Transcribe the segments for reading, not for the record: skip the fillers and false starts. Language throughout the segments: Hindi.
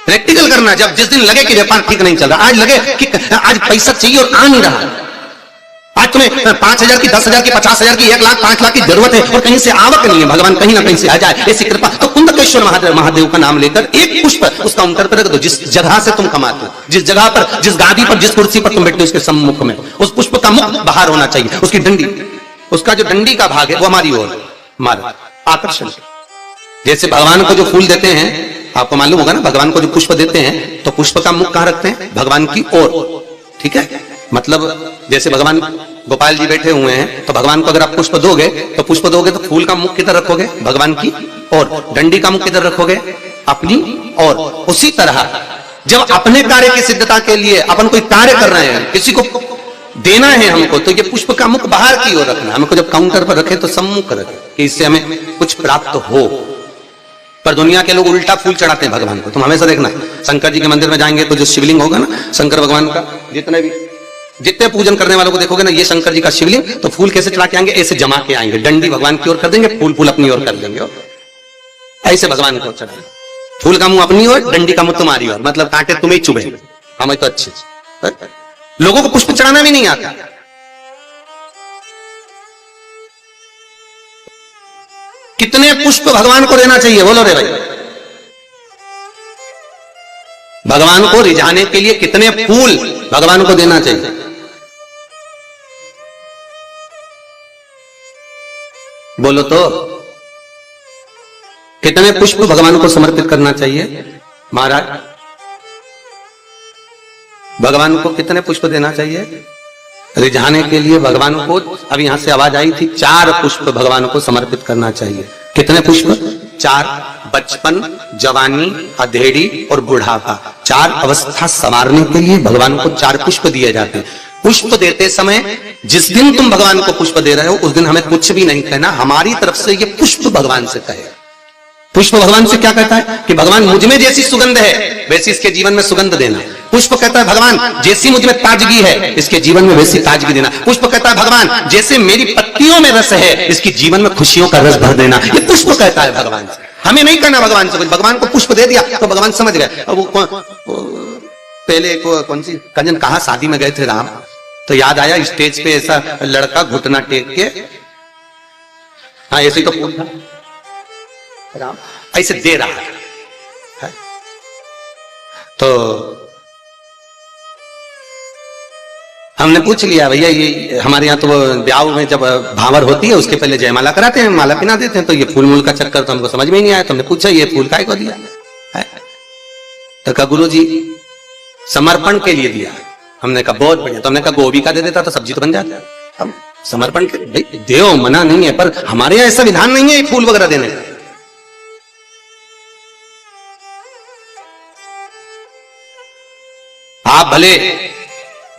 प्रैक्टिकल करना। जब जिस दिन लगे कि व्यापार ठीक नहीं चल रहा, आज लगे कि आज पैसा चाहिए और आ नहीं रहा, आज तुम्हें 5,000 की, 10,000 की, 50,000 की, 1 लाख, 5 लाख की जरूरत है और कहीं से आवक नहीं है, भगवान कहीं ना कहीं से आ जाए, ऐसी कृपा। तो कुंदकेश्वर महादेव का नाम लेकर एक पुष्प उस काउंटर पर रख दो, जिस जगह से तुम कमाते हो, जिस जगह पर, जिस गादी पर, जिस कुर्सी पर तुम बैठते हो, उसके सम्मुख में उस पुष्प का मुख बाहर होना चाहिए, उसकी डंडी, उसका जो डंडी का भाग है वो हमारी ओर, हमारा आकर्षण। जैसे भगवान को जो फूल देते हैं, आपको मालूम होगा ना, भगवान को जो पुष्प देते हैं तो पुष्प का मुख कहां रखते हैं? भगवान की ओर। ठीक है, मतलब जैसे भगवान गोपाल जी बैठे हुए हैं तो भगवान को अगर आप पुष्प दोगे तो फूल का मुख किधर रखोगे? भगवान की ओर। डंडी का मुख किधर रखोगे? अपनी ओर। उसी तरह जब अपने कार्य की सिद्धता के लिए अपन कोई कार्य कर रहे हैं, किसी को देना है हमको, तो ये पुष्प का मुख बाहर की ओर रखना। हमको जब काउंटर पर रखे तो सम्मुख रखे कि इससे हमें कुछ प्राप्त हो। पर दुनिया के लोग उल्टा फूल चढ़ाते हैं भगवान को। तुम हमेशा देखना, शंकर जी के मंदिर में जाएंगे तो जो शिवलिंग होगा ना शंकर भगवान का, जितने पूजन करने वालों को देखोगे ना, ये शंकर जी का शिवलिंग, तो फूल कैसे चढ़ा के आएंगे? ऐसे जमा के आएंगे, डंडी भगवान की ओर कर देंगे, फूल अपनी ओर कर देंगे, ऐसे भगवान को चढ़ाएंगे। फूल का मुंह अपनी ओर, डंडी का मुंह तुम्हारी ओर, मतलब कांटे तुम्हें चुभे, हमें तो अच्छे। लोगों को पुष्प चढ़ाना भी नहीं आता। कितने पुष्प भगवान को देना चाहिए? बोलो रे भाई। भगवान को रिझाने के लिए कितने फूल भगवान को देना चाहिए? बोलो तो, कितने पुष्प भगवान को समर्पित करना चाहिए? महाराज, भगवान को कितने पुष्प देना चाहिए रिझाने के लिए? भगवान को, अभी यहां से आवाज आई थी, 4 पुष्प भगवान को समर्पित करना चाहिए। कितने पुष्प? 4। बचपन, जवानी, अधेड़ी और बुढ़ापा, 4 अवस्था संवारने के लिए भगवान को 4 पुष्प दिए जाते हैं। पुष्प देते समय जिस दिन तुम भगवान को पुष्प दे रहे हो उस दिन हमें कुछ भी नहीं कहना, हमारी तरफ से ये पुष्प भगवान से कहे। पुष्प भगवान से क्या कहता है कि भगवान मुझ में जैसी सुगंध है वैसी इसके जीवन में सुगंध देना। पुष्प कहता है भगवान जैसी मुझ में ताजगी है इसके जीवन में वैसी ताजगी देना। पुष्प कहता है भगवान जैसे मेरी पत्तियों में रस है इसके जीवन में खुशियों का रस भर देना। ये पुष्प कहता है भगवान से। हमें नहीं कहना भगवान से कुछ, भगवान को पुष्प दे दिया तो भगवान समझ गए। अब पहले कौन सी कंजन कहा शादी में गए थे राम, तो याद आया स्टेज पे ऐसा लड़का घुटना टेक के, हाँ ऐसे ही तो फूल था, राम ऐसे दे रहा है। तो हमने पूछ लिया भैया ये हमारे यहाँ तो ब्याह में जब भावर होती है उसके पहले जयमाला कराते हैं, माला पिना देते हैं, तो ये फूल मूल का चक्कर तो हमको समझ में ही नहीं आया। तो हमने पूछा ये फूल काय को दिया है? तो कहा गुरु जी समर्पण के लिए दिया। हमने कहा बहुत बढ़िया। तो हमने कहा गोभी का दे देता तो सब्जी तो बन जाती। हम समर्पण के भाई देव मना नहीं है, पर हमारे यहाँ ऐसा विधान नहीं है फूल वगैरह देने का। आप भले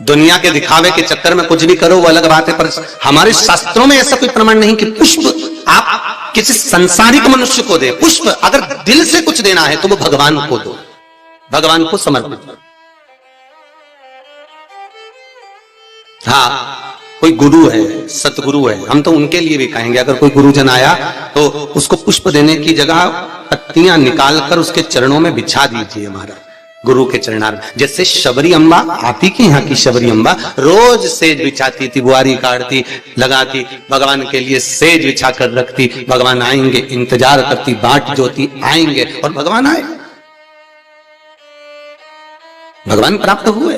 दुनिया के दिखावे के चक्कर में कुछ भी करो वो अलग बात है, पर हमारे शास्त्रों में ऐसा कोई प्रमाण नहीं कि पुष्प आप किसी संसारिक मनुष्य को दे। पुष्प अगर दिल से कुछ देना है तो वो भगवान को दो, भगवान को समर्पित करो। हाँ कोई गुरु है, सतगुरु है, हम तो उनके लिए भी कहेंगे अगर कोई गुरुजन आया तो उसको पुष्प देने की जगह पत्तियां निकालकर उसके चरणों में बिछा दीजिए महाराज, गुरु के चरणार। जैसे शबरी अम्बा, आप ही के यहाँ की शबरी अम्बा रोज सेज बिछाती थी, बुआरी काटती, लगाती, भगवान के लिए सेज बिछा कर रखती। भगवान आएंगे इंतजार करती, बाट जोती आएंगे, और भगवान आए, भगवान प्राप्त हुए।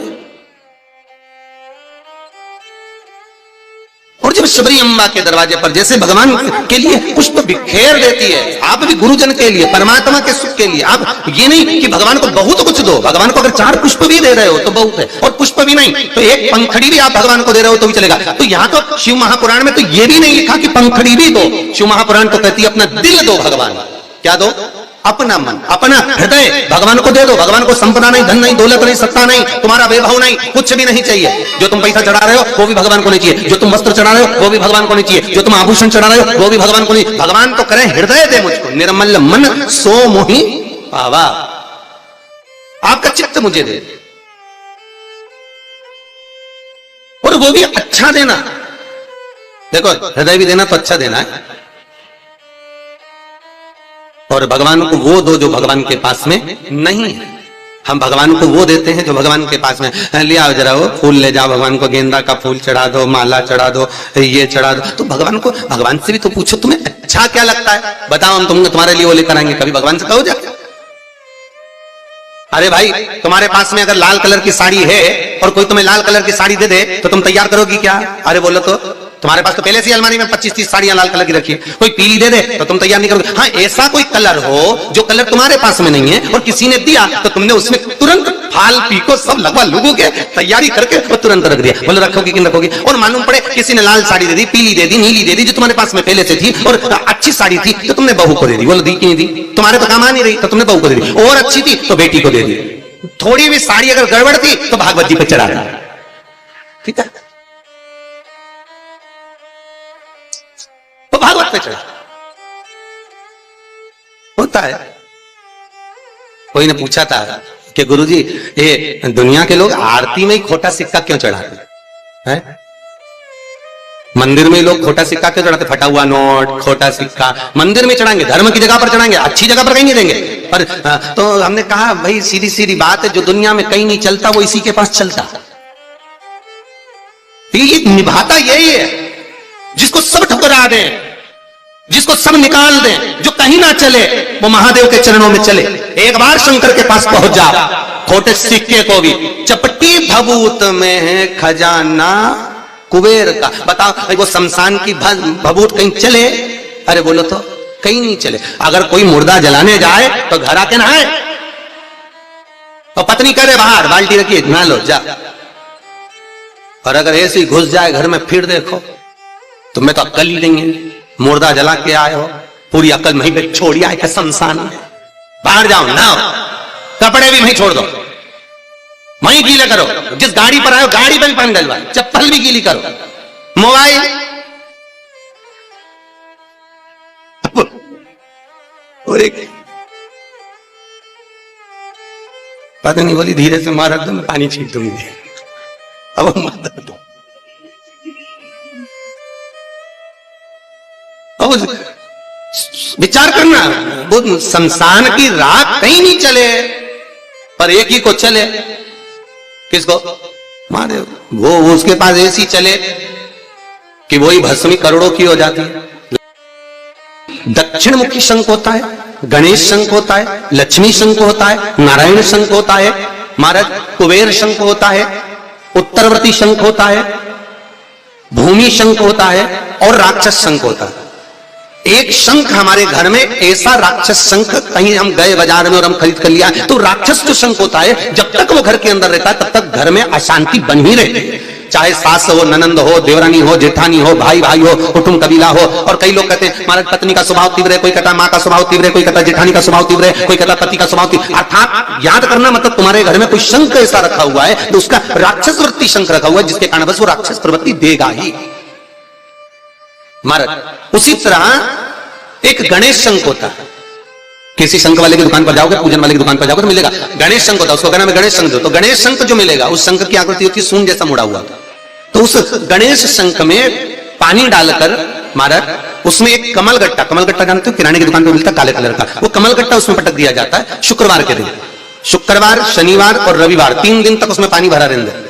और जब शबरी अम्बा के दरवाजे पर जैसे भगवान के लिए पुष्प बिखेर देती है, आप भी गुरुजन के लिए, परमात्मा के सुख के लिए। आप ये नहीं कि भगवान को बहुत कुछ दो, भगवान को अगर 4 पुष्प भी दे रहे हो तो बहुत है, और पुष्प भी नहीं तो एक पंखड़ी भी आप भगवान को दे रहे हो तो भी चलेगा। तो यहाँ तो शिव महापुराण में तो ये भी नहीं लिखा कि पंखड़ी भी दो, शिव महापुराण तो कहती है अपना दिल दो भगवान। क्या दो? अपना मन, अपना हृदय भगवान को दे दो। भगवान को संपदा नहीं, धन नहीं, दौलत नहीं, सत्ता नहीं, तुम्हारा वैभव नहीं, कुछ भी नहीं चाहिए। जो तुम पैसा चढ़ा रहे हो वो भी भगवान को नहीं चाहिए, जो तुम वस्त्र चढ़ा रहे हो वो भी भगवान को नहीं चाहिए, जो तुम आभूषण चढ़ा रहे हो वो भी भगवान को नहीं। भगवान तो करें हृदय दे मुझको, निर्मल मन सो मोहि पावा, आपका चित्त मुझे दे, और वो भी अच्छा देना। देखो हृदय भी देना तो अच्छा देना है, और भगवान को वो दो जो भगवान के पास में नहीं है। हम भगवान को वो देते हैं जो भगवान के पास में, ले आओ जरा वो फूल ले जाओ, भगवान को गेंदा का फूल चढ़ा दो, माला चढ़ा दो, ये चढ़ा दो। तो भगवान को, भगवान से भी तो पूछो तुम्हें अच्छा क्या लगता है, बताओ हम तुम्हारे लिए वो लेकर आएंगे। कभी भगवान से कहो जा, अरे भाई तुम्हारे पास में अगर लाल कलर की साड़ी है और कोई तुम्हें लाल कलर की साड़ी दे दे तो तुम तैयार करोगी क्या? अरे बोलो तो, तुम्हारे पास तो पहले से अलमारी में 25-30 साड़ियां लाल कलर की रखी है, कोई पीली दे दे तो तुम तैयार नहीं करोगे। हाँ, ऐसा कोई कलर हो जो कलर तुम्हारे पास में नहीं है और किसी ने दिया तो तुमने उसमें तुरंत फाल पीको सब लगवा लुगो के तैयारी करके वो तुरंत रख दिया। बोलो रखोगे कि नहीं रखोगे? और मालूम पड़े किसी ने लाल साड़ी दे दी, पीली दे दी, नीली दे दी, जो तुम्हारे पास में पहले से थी और अच्छी साड़ी थी तो तुमने बहू को दे दी। बोलो दी कि नहीं दी? तुम्हारे तो काम आ नहीं रही तो तुमने बहू को दे दी, और अच्छी थी तो बेटी को दे दी। थोड़ी भी साड़ी अगर गड़बड़ थी तो भागवत जी पे चढ़ा दी। ठीक है, तो भागवत पे चढ़ा होता है। कोई ने पूछा था कि गुरुजी ये दुनिया के लोग आरती में ही खोटा सिक्का क्यों चढ़ाते हैं? मंदिर में लोग खोटा सिक्का क्यों चढ़ाते? फटा हुआ नोट, खोटा सिक्का मंदिर में चढ़ाएंगे, धर्म की जगह पर चढ़ाएंगे, अच्छी जगह पर कहीं नहीं देंगे। पर तो हमने कहा भाई सीधी सीधी बात है, जो दुनिया में कहीं नहीं चलता वो इसी के पास चलता। ये निभाता यही है जिसको सब ठुकरा दे, जिसको सब निकाल दे, जो कहीं ना चले वो महादेव के चरणों में चले। एक बार शंकर के पास पहुंच जा, खोटे सिक्के को भी चपटी भभूत में है खजाना कुबेर का। बताओ वो शमशान की भभूत कहीं चले? अरे बोलो तो कहीं नहीं चले। अगर कोई मुर्दा जलाने जाए तो घर आके नहाए, तो पत्नी करे बाहर बाल्टी रखिए नहा लो जा। और अगर ऐसे ही घुस जाए घर में फिर देखो तुम्हें तो अक्ल ही नहीं है, मुर्दा जला के आए हो, पूरी अक्ल वहीं पे छोड़ी आए के शमशान में। बाहर जाओ नहाओ, कपड़े भी वहीं छोड़ दो, वहीं गीले करो, जिस गाड़ी पर आए गाड़ी पर भी पानी डलवाओ, चप्पल भी गीली करो, मोबाइल और एक पता नहीं बोली धीरे से मारा दो, मैं पानी छीट दूंगी। अब माता दो विचार करना, वो शमशान की राख कहीं नहीं चले पर एक ही को चले। किसको? महादेव। वो उसके पास ऐसी चले कि वही भस्मी करोड़ों की हो जाती है। दक्षिण मुखी शंख होता है, गणेश शंख होता है, लक्ष्मी शंख होता है, नारायण शंख होता है, महाराज कुबेर शंख होता है, उत्तरवर्ती शंख होता है, भूमि शंख होता है और राक्षस शंख होता है। एक शंख हमारे घर में ऐसा राक्षस शंख, कहीं हम गए बाजार में और हम खरीद कर लिया, तो राक्षस जो शंख होता है जब तक वो घर के अंदर रहता है तब तक घर में अशांति बन ही रहती है। चाहे सास हो, ननंद हो, देवरानी हो, जेठानी हो, भाई भाई हो, कुटुंब कबीला हो। और कई लोग कहते हैं महाराज पत्नी का स्वभाव तीव्र है, कोई कहता है मां का स्वभाव तीव्र है, कोई कहता है जेठानी का स्वभाव तीव्र है, कोई कहता है पति का स्वभाव तीव्र। अर्थात याद करना मतलब तुम्हारे घर में कोई शंख ऐसा रखा हुआ है तो उसका राक्षस वृत्ति शंख रखा हुआ है, जिसके कारण बस वो राक्षस प्रवृत्ति देगा ही महाराज। उसी तरह एक गणेश शंख होता है। किसी शंख वाले की दुकान पर जाओगे, पूजन वाले की दुकान पर जाओगे तो मिलेगा गणेश शंख होता है, उसको कहना है गणेश शंख दो। तो गणेश शंख जो मिलेगा उस शंख की आकृति होती है सूंड जैसा मुड़ा हुआ। तो उस गणेश शंख में पानी डालकर महाराज उसमें एक कमल गट्टा जानते हो, किराने की दुकान पर मिलता है काले कलर का, वो कमल गट्टा उसमें पटक दिया जाता है। शुक्रवार के दिन, शुक्रवार, शनिवार और रविवार 3 दिन तक उसमें पानी भरा रहता है।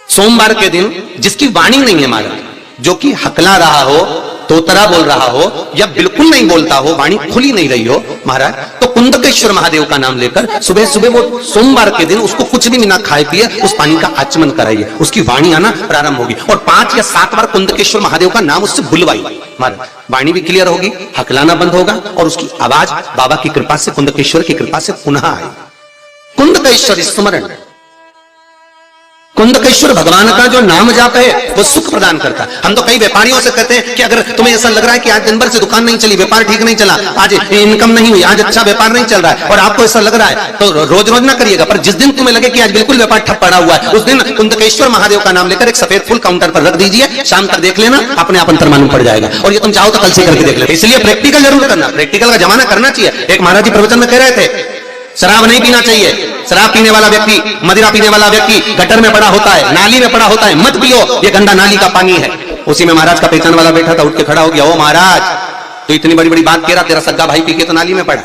सोमवार के दिन जिसकी वाणी नहीं है महाराज, जो कि हकला रहा हो, तोतरा बोल रहा हो या बिल्कुल नहीं बोलता हो, वाणी खुली नहीं रही हो महाराज, तो कुंदकेश्वर महादेव का नाम लेकर सुबह सुबह वो सोमवार के दिन उसको कुछ भी बिना खाए पिए उस पानी का आचमन कराइए, उसकी वाणी आना प्रारंभ होगी। और 5 या 7 बार कुंदकेश्वर महादेव का नाम उससे बुलवाइए महाराज, वाणी भी क्लियर होगी, हकलाना बंद होगा और उसकी आवाज बाबा की कृपा से, कुंदकेश्वर की कृपा से पुनः आएगी। कुंदकेश्वर स्मरण, कुंदकेश्वर भगवान का जो नाम जाप है वो सुख प्रदान करता है। हम तो कई व्यापारियों से कहते हैं कि अगर तुम्हें ऐसा लग रहा है कि आज दिन भर से दुकान नहीं चली, व्यापार ठीक नहीं चला, आज इनकम नहीं हुई, आज अच्छा व्यापार नहीं चल रहा है और आपको ऐसा लग रहा है तो रोज रोज ना करिएगा, पर जिस दिन तुम्हें लगे कि आज बिल्कुल व्यापार ठप पड़ा हुआ है उस दिन कुंदकेश्वर महादेव का नाम लेकर एक सफेद फूल काउंटर पर रख दीजिए, शाम तक देख लेना, अपने आप अंतर मालूम पड़ जाएगा। और ये तुम चाहो तो कल से करके देख लेना। इसलिए प्रैक्टिकल जरूर करना, प्रैक्टिकल का जमाना करना चाहिए। एक महाराज जी प्रवचन में कह रहे थे शराब नहीं पीना चाहिए, शराब पीने वाला व्यक्ति, मदिरा पीने वाला व्यक्ति गटर में पड़ा होता है, नाली में पड़ा होता है, मत पियो, ये गंदा नाली का पानी है। उसी में महाराज का पहचान वाला बैठा था, उठ के खड़ा हो गया, ओ महाराज तो इतनी बड़ी बड़ी बात कह रहा, तेरा सग्गा भाई पी के तो नाली में पड़ा।